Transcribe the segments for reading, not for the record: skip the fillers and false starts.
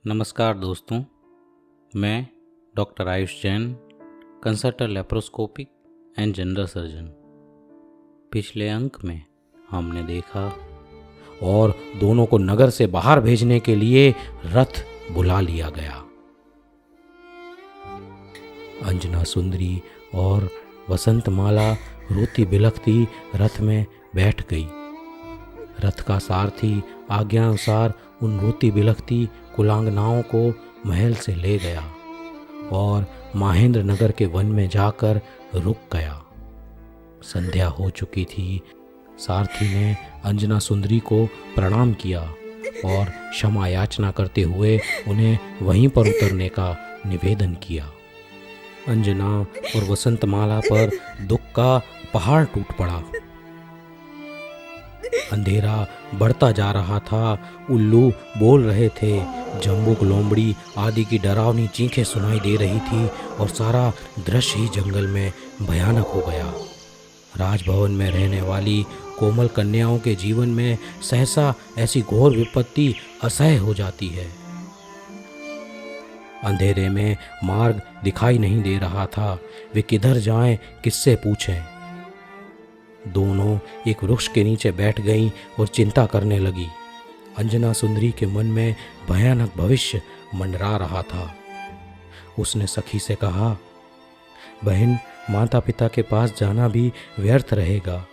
नमस्कार दोस्तों, मैं doctor Ayush Jain, consultant laparoscopic and general surgeon. पिछले अंक में हमने देखा और दोनों को नगर से बाहर भेजने के लिए रथ बुला लिया गया। अंजना सुंदरी और वसंतमाला रोती बिलखती रथ में बैठ गई। रथ का सारथी आज्ञानुसार उन रोती बिलखती कुलांगनाओं को महल से ले गया और महेंद्र नगर के वन में जाकर रुक गया। संध्या हो चुकी थी। सारथी ने अंजना सुंदरी को प्रणाम किया और क्षमा याचना करते हुए उन्हें वहीं पर उतरने का निवेदन किया। अंजना और वसंतमाला पर दुख का पहाड़ टूट पड़ा। अंधेरा बढ़ता जा रहा था। उल्लू बोल रहे थे, जम्बुक लोमड़ी आदि की डरावनी चीखें सुनाई दे रही थी और सारा दृश्य ही जंगल में भयानक हो गया। राजभवन में रहने वाली कोमल कन्याओं के जीवन में सहसा ऐसी घोर विपत्ति असह्य हो जाती है। अंधेरे में मार्ग दिखाई नहीं दे रहा था। वे किधर जाएं, किससे पूछें। दोनों एक वृक्ष के नीचे बैठ गईं और चिंता करने लगी। अंजना सुंदरी के मन में भयानक भविष्य मंडरा रहा था। उसने सखी से कहा, बहन, माता पिता के पास जाना भी व्यर्थ रहेगा।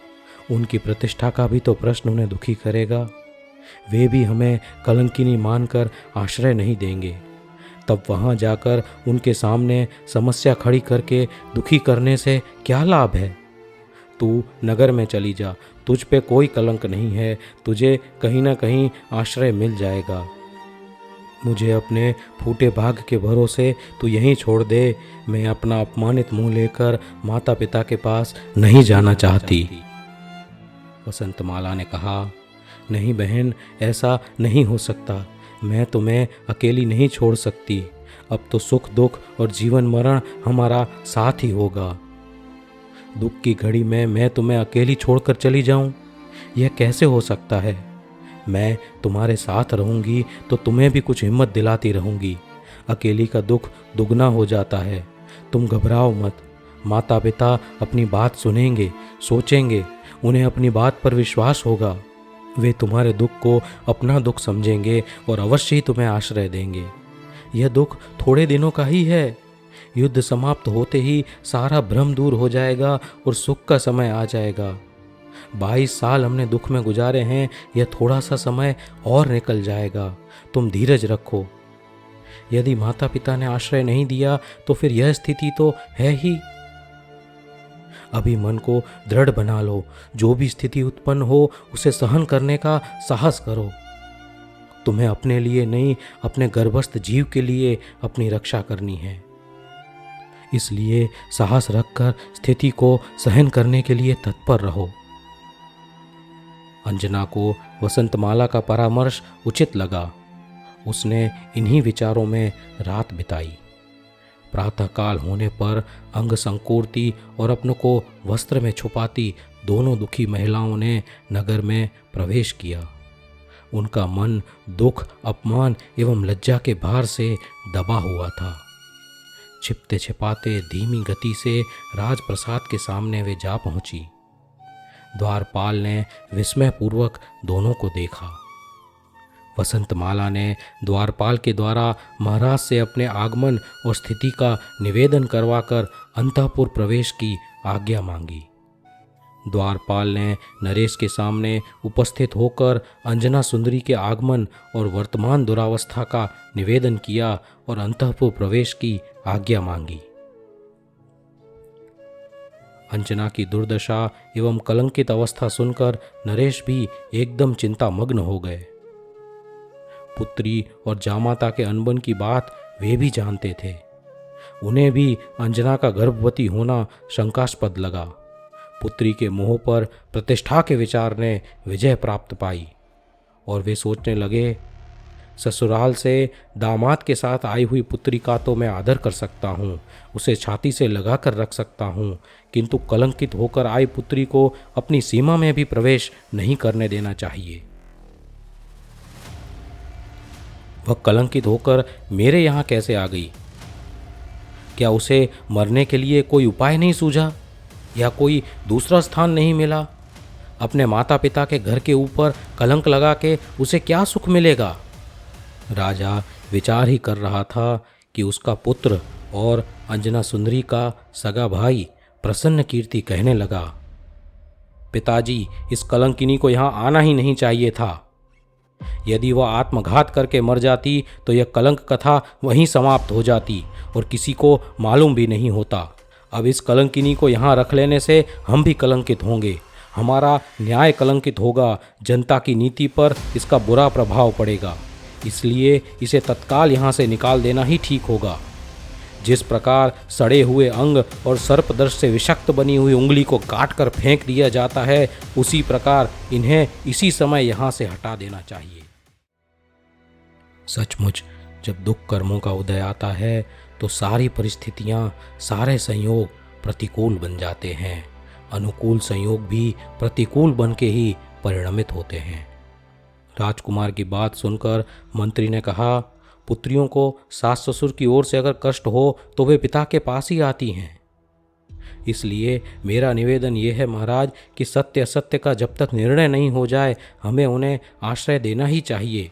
उनकी प्रतिष्ठा का भी तो प्रश्न उन्हें दुखी करेगा। वे भी हमें कलंकिनी मानकर आश्रय नहीं देंगे। तब वहां जाकर उनके सामने समस्या खड़ी करके दुखी करने से क्या लाभ है। तू नगर में चली जा, तुझ पे कोई कलंक नहीं है। तुझे कहीं ना कहीं आश्रय मिल जाएगा। मुझे अपने फूटे भाग के भरोसे तू यहीं छोड़ दे। मैं अपना अपमानित मुंह लेकर माता पिता के पास नहीं जाना चाहती। वसंतमाला ने कहा, नहीं बहन, ऐसा नहीं हो सकता। मैं तुम्हें अकेली नहीं छोड़ सकती। अब तो सुख दुख और जीवन मरण हमारा साथ ही होगा। दुख की घड़ी में मैं तुम्हें अकेली छोड़कर चली जाऊं, यह कैसे हो सकता है। मैं तुम्हारे साथ रहूंगी तो तुम्हें भी कुछ हिम्मत दिलाती रहूंगी। अकेली का दुख दुगना हो जाता है। तुम घबराओ मत। माता पिता अपनी बात सुनेंगे, सोचेंगे। उन्हें अपनी बात पर विश्वास होगा। वे तुम्हारे दुख को अपना दुख समझेंगे और अवश्य ही तुम्हें आश्रय देंगे। यह दुख थोड़े दिनों का ही है। युद्ध समाप्त होते ही सारा भ्रम दूर हो जाएगा और सुख का समय आ जाएगा। 22 साल हमने दुख में गुजारे हैं। यह थोड़ा सा समय और निकल जाएगा। तुम धीरज रखो। यदि माता पिता ने आश्रय नहीं दिया तो फिर यह स्थिति तो है ही। अभी मन को दृढ़ बना लो। जो भी स्थिति उत्पन्न हो उसे सहन करने का साहस करो। तुम्हें अपने लिए नहीं, अपने गर्भस्थ जीव के लिए अपनी रक्षा करनी है। इसलिए साहस रखकर स्थिति को सहन करने के लिए तत्पर रहो। अंजना को वसंतमाला का परामर्श उचित लगा। उसने इन्हीं विचारों में रात बिताई। प्रातःकाल होने पर अंग संकोरती और अपनों को वस्त्र में छुपाती दोनों दुखी महिलाओं ने नगर में प्रवेश किया। उनका मन दुख, अपमान एवं लज्जा के भार से दबा हुआ था। छिपते छिपाते धीमी गति से राजप्रसाद के सामने वे जा पहुंची। द्वारपाल ने विस्मयपूर्वक दोनों को देखा। वसंतमाला ने द्वारपाल के द्वारा महाराज से अपने आगमन और स्थिति का निवेदन करवाकर अंतःपुर प्रवेश की आज्ञा मांगी। द्वारपाल ने नरेश के सामने उपस्थित होकर अंजना सुंदरी के आगमन और वर्तमान दुरावस्था का निवेदन किया और अंतःपुर प्रवेश की आज्ञा मांगी। अंजना की दुर्दशा एवं कलंकित अवस्था सुनकर नरेश भी एकदम चिंतामग्न हो गए। पुत्री और जामाता के अनबन की बात वे भी जानते थे। उन्हें भी अंजना का गर्भवती होना शंकास्पद लगा। पुत्री के मोह पर प्रतिष्ठा के विचार ने विजय प्राप्त पाई और वे सोचने लगे, ससुराल से दामाद के साथ आई हुई पुत्री का तो मैं आदर कर सकता हूँ, उसे छाती से लगा कर रख सकता हूँ, किंतु कलंकित होकर आई पुत्री को अपनी सीमा में भी प्रवेश नहीं करने देना चाहिए। वह कलंकित होकर मेरे यहाँ कैसे आ गई? क्या उसे मरने के लिए कोई उपाय नहीं सूझा या कोई दूसरा स्थान नहीं मिला? अपने माता पिता के घर के ऊपर कलंक लगा के उसे क्या सुख मिलेगा? राजा विचार ही कर रहा था कि उसका पुत्र और अंजना सुंदरी का सगा भाई प्रसन्न कीर्ति कहने लगा, पिताजी, इस कलंकिनी को यहाँ आना ही नहीं चाहिए था। यदि वह आत्मघात करके मर जाती तो यह कलंक कथा वहीं समाप्त हो जाती और किसी को मालूम भी नहीं होता। अब इस कलंकिनी को यहाँ रख लेने से हम भी कलंकित होंगे, हमारा न्याय कलंकित होगा, जनता की नीति पर इसका बुरा प्रभाव पड़ेगा। इसलिए इसे तत्काल यहाँ से निकाल देना ही ठीक होगा। जिस प्रकार सड़े हुए अंग और सर्पदंश से विषक्त बनी हुई उंगली को काट कर फेंक दिया जाता है, उसी प्रकार इन्हें इसी समय यहाँ से हटा देना चाहिए। सचमुच जब दुख कर्मों का उदय आता है तो सारी परिस्थितियाँ, सारे संयोग प्रतिकूल बन जाते हैं। अनुकूल संयोग भी प्रतिकूल बन के ही परिणमित होते हैं। राजकुमार की बात सुनकर मंत्री ने कहा, पुत्रियों को सास ससुर की ओर से अगर कष्ट हो तो वे पिता के पास ही आती हैं। इसलिए मेरा निवेदन यह है महाराज कि सत्य असत्य का जब तक निर्णय नहीं हो जाए हमें उन्हें आश्रय देना ही चाहिए।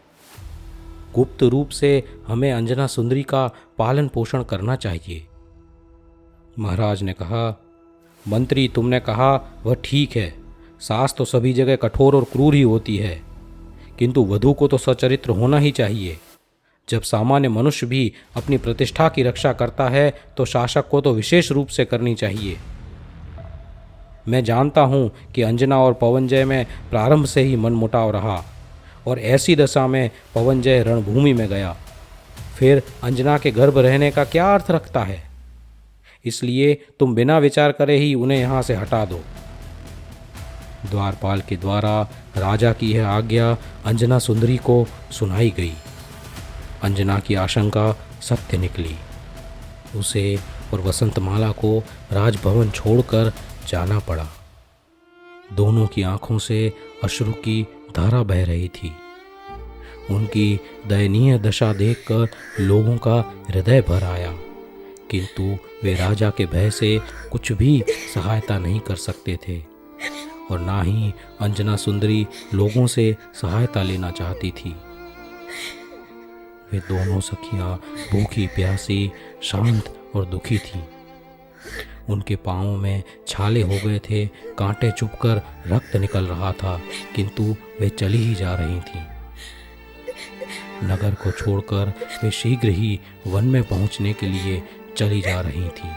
गुप्त रूप से हमें अंजना सुंदरी का पालन पोषण करना चाहिए। महाराज ने कहा, मंत्री, तुमने कहा वह ठीक है। सास तो सभी जगह कठोर और क्रूर ही होती है, किंतु वधू को तो सचरित्र होना ही चाहिए। जब सामान्य मनुष्य भी अपनी प्रतिष्ठा की रक्षा करता है तो शासक को तो विशेष रूप से करनी चाहिए। मैं जानता हूँ कि अंजना और पवनजय में प्रारंभ से ही मनमुटाव रहा और ऐसी दशा में पवनजय रणभूमि में गया। फिर अंजना के गर्भ रहने का क्या अर्थ रखता है? इसलिए तुम बिना विचार करे ही उन्हें यहाँ से हटा दो। द्वारपाल के द्वारा राजा की यह आज्ञा अंजना सुंदरी को सुनाई गई। अंजना की आशंका सत्य निकली। उसे और वसंतमाला को राजभवन छोड़कर जाना पड़ा। दोनों की आंखों से अश्रु की धारा बह रही थी। उनकी दयनीय दशा देखकर लोगों का हृदय भर आया, किंतु वे राजा के भय से कुछ भी सहायता नहीं कर सकते थे और ना ही अंजना सुंदरी लोगों से सहायता लेना चाहती थी। वे दोनों सखियां भूखी प्यासी, शांत और दुखी थीं। उनके पांवों में छाले हो गए थे, कांटे चुभकर रक्त निकल रहा था, किंतु वे चली ही जा रही थीं। नगर को छोड़कर वे शीघ्र ही वन में पहुंचने के लिए चली जा रही थीं।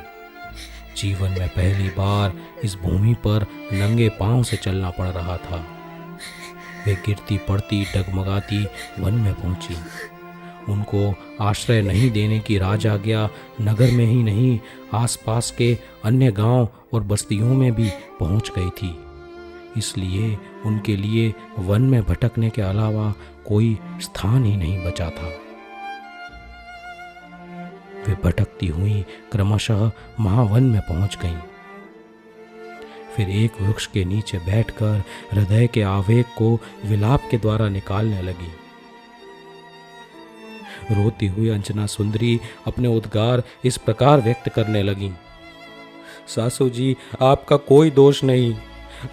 जीवन में पहली बार इस भूमि पर नंगे पांव से चलना पड़ रहा था। वे गिरती पड़ती डगमगाती वन में पहुंची। उनको आश्रय नहीं देने की राजआज्ञा नगर में ही नहीं, आसपास के अन्य गांव और बस्तियों में भी पहुंच गई थी। इसलिए उनके लिए वन में भटकने के अलावा कोई स्थान ही नहीं बचा था। वे भटकती हुई क्रमशः महावन में पहुंच गईं। फिर एक वृक्ष के नीचे बैठकर हृदय के आवेग को विलाप के द्वारा निकालने लगी। रोती हुई अंजना सुंदरी अपने उद्गार इस प्रकार व्यक्त करने लगी, सासू जी, आपका कोई दोष नहीं।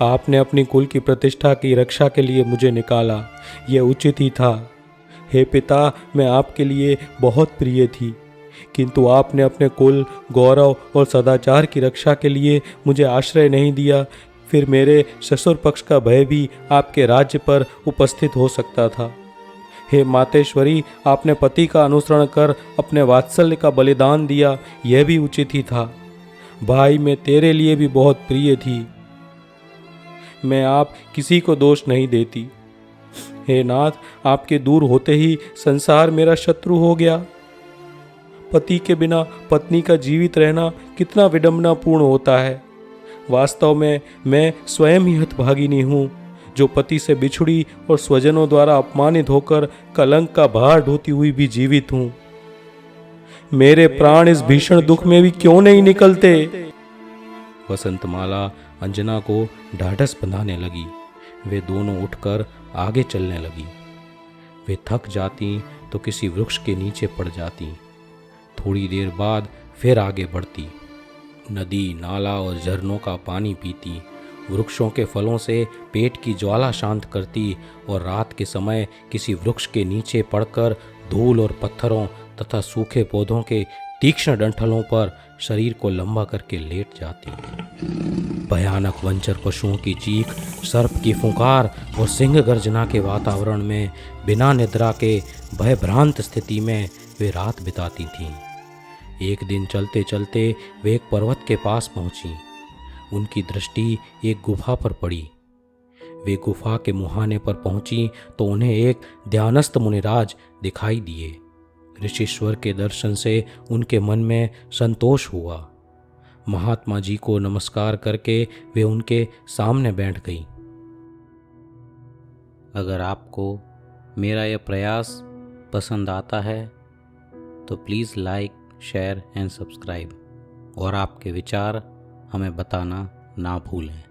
आपने अपनी कुल की प्रतिष्ठा की रक्षा के लिए मुझे निकाला, यह उचित ही था। हे पिता, मैं आपके लिए बहुत प्रिय थी, किंतु आपने अपने कुल, गौरव और सदाचार की रक्षा के लिए मुझे आश्रय नहीं दिया। फिर मेरे ससुर पक्ष का भय भी आपके राज्य पर उपस्थित हो सकता था। हे मातेश्वरी, आपने पति का अनुसरण कर अपने वात्सल्य का बलिदान दिया, यह भी उचित ही था। भाई, मैं तेरे लिए भी बहुत प्रिय थी। मैं आप किसी को दोष नहीं देती। हे नाथ, आपके दूर होते ही संसार मेरा शत्रु हो गया। पति के बिना पत्नी का जीवित रहना कितना विडंबनापूर्ण होता है। वास्तव में मैं स्वयं ही हतभागिनी हूँ, जो पति से बिछुड़ी और स्वजनों द्वारा अपमानित होकर कलंक का भार ढोती हुई भी जीवित हूँ। मेरे प्राण इस भीषण दुख में भी क्यों नहीं निकलते? वसंतमाला अंजना को ढाढ़स बंधाने लगी। वे दोनों उठकर आगे चलने लगी। वे थक जाती तो किसी वृक्ष के नीचे पड़ जाती। थोड़ी देर बाद फिर आगे बढ़ती, नदी, नाला और झरनों का पानी पीती, वृक्षों के फलों से पेट की ज्वाला शांत करती और रात के समय किसी वृक्ष के नीचे पड़कर धूल और पत्थरों तथा सूखे पौधों के तीक्ष्ण डंठलों पर शरीर को लंबा करके लेट जाती। भयानक वंचर पशुओं की चीख, सर्प की फुंकार और सिंह गर्जना के वातावरण में बिना निद्रा के भयभ्रांत स्थिति में वे रात बिताती थीं। एक दिन चलते चलते वे एक पर्वत के पास पहुंची। उनकी दृष्टि एक गुफा पर पड़ी। वे गुफा के मुहाने पर पहुंची तो उन्हें एक ध्यानस्थ मुनिराज दिखाई दिए। ऋषिश्वर के दर्शन से उनके मन में संतोष हुआ। महात्मा जी को नमस्कार करके वे उनके सामने बैठ गई। अगर आपको मेरा यह प्रयास पसंद आता है तो please like, share and subscribe और आपके विचार हमें बताना ना भूलें।